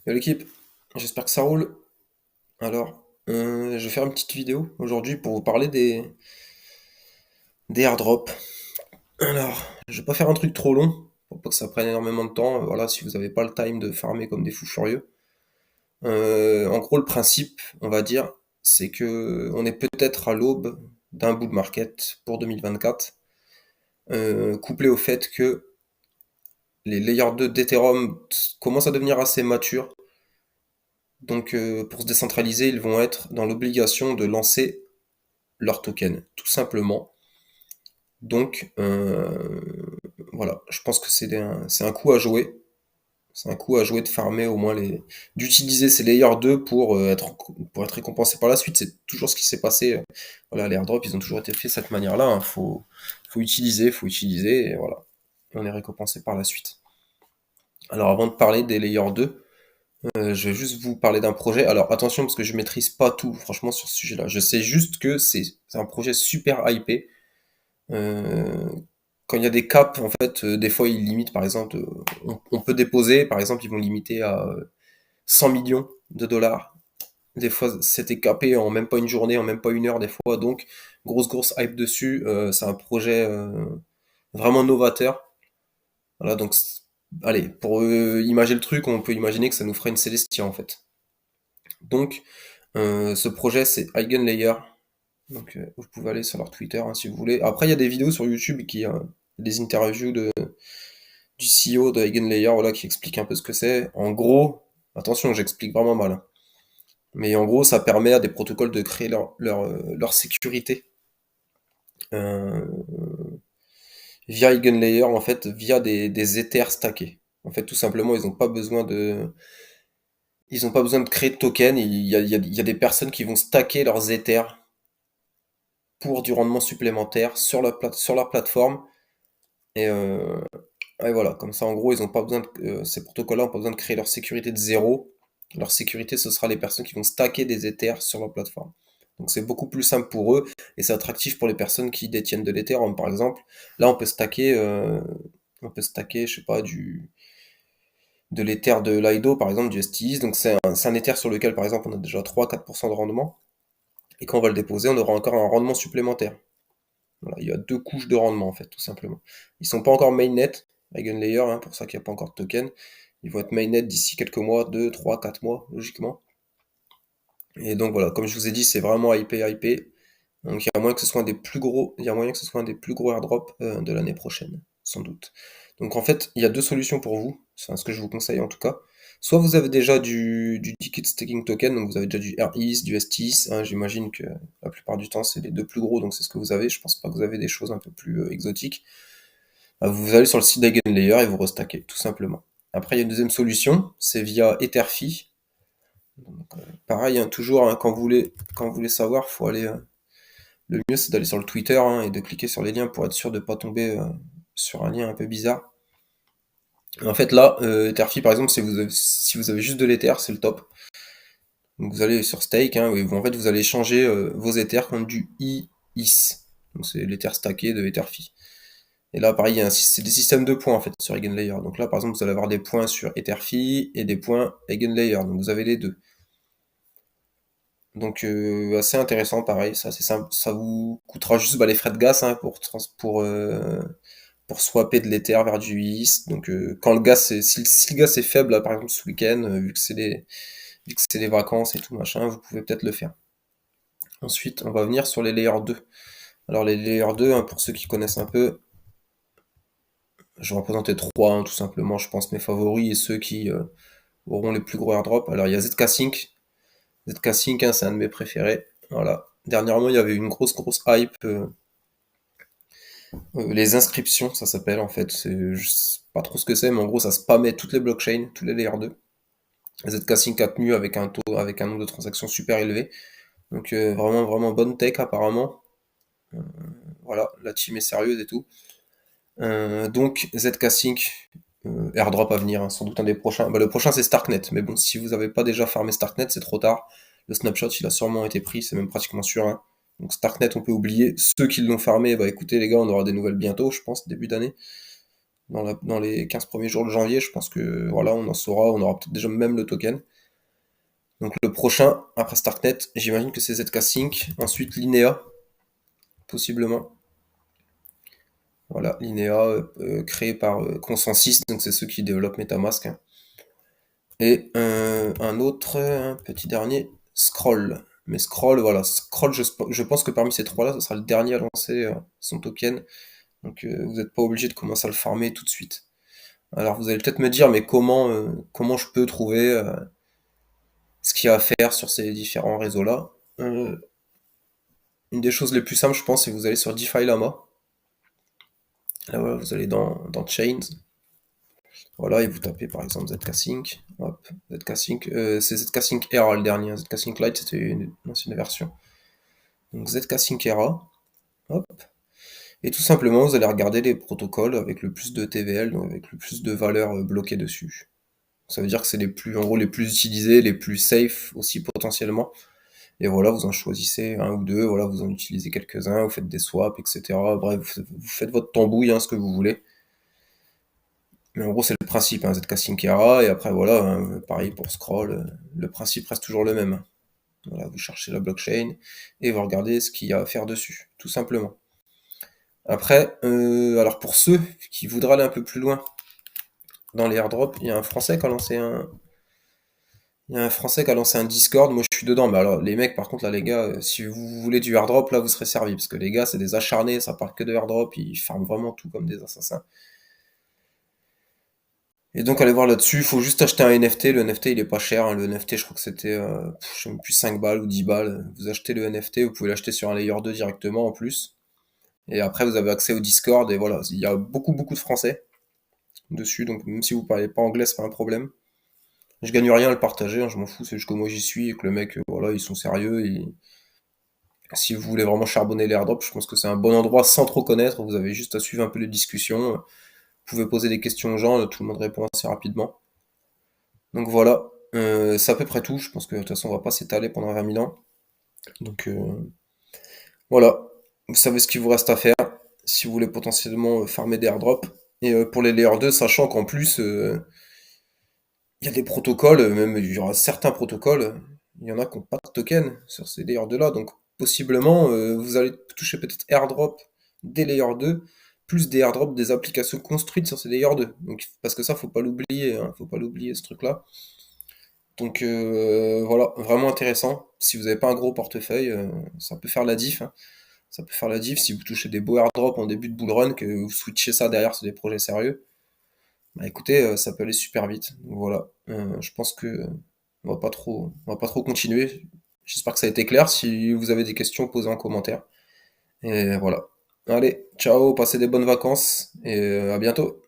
Salut l'équipe, j'espère que ça roule. Alors, je vais faire une petite vidéo aujourd'hui pour vous parler des airdrops. Alors, je vais pas faire un truc trop long, pour pas que ça prenne énormément de temps. Voilà, si vous avez pas le time de farmer comme des fous furieux. En gros, le principe, on va dire, c'est que on est peut-être à l'aube d'un bull market pour 2024, couplé au fait que les layers 2 d'Ethereum commencent à devenir assez matures. Donc, pour se décentraliser, ils vont être dans l'obligation de lancer leur token, tout simplement. Donc, voilà, je pense que c'est un coup à jouer. C'est un coup à jouer de farmer au moins d'utiliser ces layers 2 pour être récompensé par la suite. C'est toujours ce qui s'est passé. Voilà, les airdrops, ils ont toujours été faits de cette manière-là, hein. Faut utiliser, et voilà. Et on est récompensé par la suite. Alors, avant de parler des layers 2, je vais juste vous parler d'un projet. Alors, attention, parce que je maîtrise pas tout, franchement, sur ce sujet-là. Je sais juste que c'est un projet super hypé. Euh, Quand il y a des caps, en fait, des fois ils limitent, par exemple, on peut déposer, par exemple, ils vont limiter à 100 millions de dollars. Des fois, c'était capé en même pas une journée, en même pas une heure, des fois. Donc, grosse hype dessus. C'est un projet vraiment novateur. Voilà, donc, allez, pour imager le truc, on peut imaginer que ça nous ferait une Celestia, en fait. Donc, ce projet, c'est Eigenlayer. Donc, vous pouvez aller sur leur Twitter hein, si vous voulez. Après, il y a des vidéos sur YouTube des interviews du CEO de Eigenlayer, voilà, qui explique un peu ce que c'est. En gros, attention, j'explique vraiment mal, hein. Mais en gros, ça permet à des protocoles de créer leur sécurité euh, via Eigenlayer, en fait, via des ethers stackés. En fait, tout simplement, ils n'ont pas besoin de créer de token. Il y a des personnes qui vont stacker leurs ethers pour du rendement supplémentaire sur leur plateforme. Et, et voilà, comme ça, en gros, ils ont pas besoin ces protocoles-là n'ont pas besoin de créer leur sécurité de zéro. Leur sécurité, ce sera les personnes qui vont stacker des ethers sur leur plateforme. Donc c'est beaucoup plus simple pour eux et c'est attractif pour les personnes qui détiennent de l'Ethereum, par exemple. Là, on peut stacker, je sais pas, de l'Ether de Lido, par exemple, du STIs. Donc c'est un Ether sur lequel, par exemple, on a déjà 3-4% de rendement. Et quand on va le déposer, on aura encore un rendement supplémentaire. Voilà, il y a deux couches de rendement en fait, tout simplement. Ils sont pas encore mainnet, Eigenlayer, hein, pour ça qu'il n'y a pas encore de token. Ils vont être mainnet d'ici quelques mois, 2, 3, 4 mois, logiquement. Et donc voilà, comme je vous ai dit, c'est vraiment hypé. Donc il y a moyen que ce soit un des plus gros, il y a moyen que ce soit un des plus gros airdrops de l'année prochaine, sans doute. Donc en fait, il y a deux solutions pour vous, c'est ce que je vous conseille en tout cas. Soit vous avez déjà du ticket staking token, donc vous avez déjà du RETH, du STIS, hein, j'imagine que la plupart du temps c'est les deux plus gros, donc c'est ce que vous avez. Je pense pas que vous avez des choses un peu plus exotiques. Vous allez sur le site d'Eigenlayer et vous restackez, tout simplement. Après, il y a une deuxième solution, c'est via Etherfi. Donc, pareil, hein, toujours, hein, quand vous voulez savoir, faut aller. Le mieux, c'est d'aller sur le Twitter hein, et de cliquer sur les liens pour être sûr de ne pas tomber sur un lien un peu bizarre. En fait, là, Etherfi, par exemple, si vous avez juste de l'Ether, c'est le top. Donc, vous allez sur Stake, hein, et en fait, vous allez changer vos Ethers contre du EIS. Donc, c'est l'Ether stacké de Etherfi. Et là, pareil, c'est des systèmes de points en fait sur Eigenlayer. Donc là, par exemple, vous allez avoir des points sur Etherfi et des points Eigenlayer. Donc vous avez les deux. Donc assez intéressant, pareil. Ça, c'est simple. Ça vous coûtera juste bah, les frais de gaz hein, pour swapper de l'Ether vers du IS. Donc quand le gaz, si le gaz est faible, là, par exemple ce week-end, vu que c'est les vacances et tout machin, vous pouvez peut-être le faire. Ensuite, on va venir sur les layers 2. Alors les layers 2, hein, pour ceux qui connaissent un peu, je vais en présenter trois, hein, tout simplement, je pense mes favoris et ceux qui auront les plus gros airdrops. Alors il y a ZK Sync. ZK Sync, hein, c'est un de mes préférés. Voilà. Dernièrement, il y avait une grosse hype. Les inscriptions, ça s'appelle en fait. Je sais pas trop ce que c'est, mais en gros, ça spammait toutes les blockchains, tous les layers 2. ZK Sync a tenu avec un nombre de transactions super élevé. Donc vraiment bonne tech apparemment. Voilà, la team est sérieuse et tout. Donc ZK Sync, airdrop à venir, hein, sans doute un des prochains. Bah, le prochain c'est Starknet, mais bon, si vous n'avez pas déjà farmé Starknet, c'est trop tard. Le snapshot, il a sûrement été pris, c'est même pratiquement sûr, hein. Donc Starknet, on peut oublier. Ceux qui l'ont farmé, bah écoutez les gars, on aura des nouvelles bientôt, je pense, début d'année. dans les 15 premiers jours de janvier. Je pense que voilà, on en saura, on aura peut-être déjà même le token. Donc le prochain, après Starknet, j'imagine que c'est ZK Sync. Ensuite Linea, possiblement. Voilà, Linea, créé par Consensus, donc c'est ceux qui développent MetaMask, hein. Et un autre, un petit dernier, Scroll. Mais Scroll, voilà, Scroll, je pense que parmi ces trois-là, ce sera le dernier à lancer son token. Donc vous n'êtes pas obligé de commencer à le farmer tout de suite. Alors vous allez peut-être me dire, mais comment je peux trouver ce qu'il y a à faire sur ces différents réseaux-là? Euh, une des choses les plus simples, je pense, c'est que vous allez sur DeFi Lama. Là, voilà, vous allez dans Chains. Voilà, et vous tapez par exemple ZK-Sync. Hop, ZK-Sync. C'est ZK-Sync Era le dernier, hein. ZK-Sync Lite, c'était une ancienne version. Donc ZK-Sync Era. Hop. Et tout simplement, vous allez regarder les protocoles avec le plus de TVL, donc avec le plus de valeurs bloquées dessus. Ça veut dire que c'est les plus, en gros, les plus utilisés, les plus safe aussi potentiellement. Et voilà, vous en choisissez un ou deux, voilà, vous en utilisez quelques-uns, vous faites des swaps, etc. Bref, vous faites votre tambouille, hein, ce que vous voulez. Mais en gros, c'est le principe, hein, ZK Syncera, et après, voilà, hein, pareil pour Scroll, le principe reste toujours le même. Voilà, vous cherchez la blockchain, et vous regardez ce qu'il y a à faire dessus, tout simplement. Après, alors pour ceux qui voudraient aller un peu plus loin dans les airdrops, il y a un Français qui a lancé un Discord, moi je suis dedans, mais alors les mecs par contre là les gars, si vous voulez du airdrop là vous serez servis, parce que les gars c'est des acharnés, ça parle que de airdrop, ils farment vraiment tout comme des assassins. Et donc allez voir là-dessus, il faut juste acheter un NFT, le NFT il est pas cher, hein. Le NFT je crois que c'était, je sais même plus 5 balles ou 10 balles, vous achetez le NFT, vous pouvez l'acheter sur un layer 2 directement en plus, et après vous avez accès au Discord, et voilà, il y a beaucoup de Français dessus, donc même si vous parlez pas anglais c'est pas un problème. Je gagne rien à le partager, hein, je m'en fous, c'est juste que moi j'y suis et que le mec, voilà, ils sont sérieux. Si vous voulez vraiment charbonner l'airdrop, je pense que c'est un bon endroit sans trop connaître. Vous avez juste à suivre un peu les discussions. Vous pouvez poser des questions aux gens, tout le monde répond assez rapidement. Donc voilà, c'est à peu près tout. Je pense que de toute façon on va pas s'étaler pendant 20 000 ans. Donc voilà, vous savez ce qu'il vous reste à faire si vous voulez potentiellement farmer des airdrops. Et pour les Layer 2, sachant qu'en plus, il y a des protocoles, même il y aura certains protocoles, il y en a qui n'ont pas de token sur ces layers 2 là, donc possiblement vous allez toucher peut-être airdrop des layers 2, plus des airdrops des applications construites sur ces layers 2. Donc, parce que ça, faut pas l'oublier, hein, faut pas l'oublier ce truc-là. Donc voilà, vraiment intéressant. Si vous n'avez pas un gros portefeuille, ça peut faire la diff, hein. Ça peut faire la diff si vous touchez des beaux airdrops en début de bull run, que vous switchez ça derrière sur des projets sérieux. Bah écoutez, ça peut aller super vite. Donc voilà. Je pense que on va pas trop continuer. J'espère que ça a été clair. Si vous avez des questions, posez en commentaire. Et voilà. Allez, ciao, passez des bonnes vacances et à bientôt.